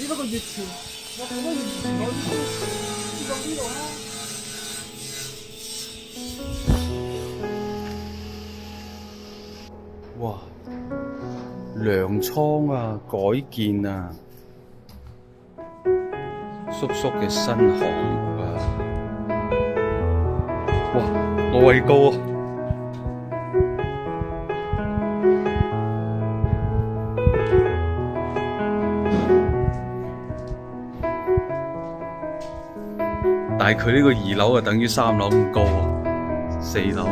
不過月前，我幾個月前我已經試過呢度啦。哇！糧倉啊，改建啊，叔叔嘅新項目啊！哇，我畏高啊！但係佢呢個2樓啊，等於3樓咁高啊，4樓。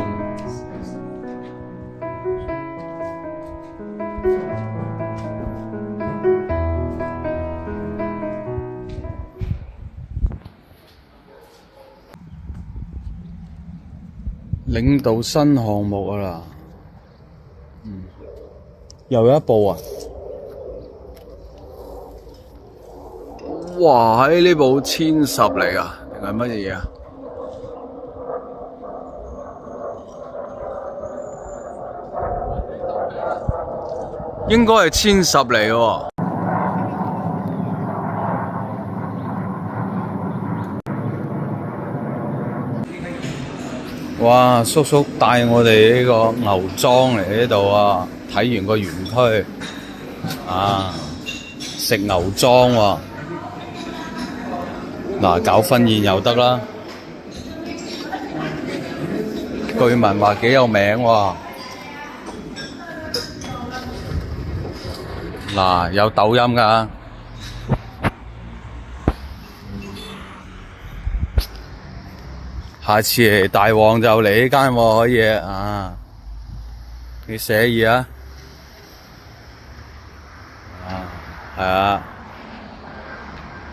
領導新項目啊啦，又有一部啊！哇！呢部10嚟啊，定係乜嘢啊？應該係10嚟喎。哇！叔叔帶我哋呢個牛莊嚟呢度啊，睇完個園區啊，食牛莊喎。嗱，搞婚宴又得啦，據聞話幾有名喎。嗱，有抖音㗎。下次嚟大旺就嚟呢間喎，可以啊，幾寫意啊！係啊。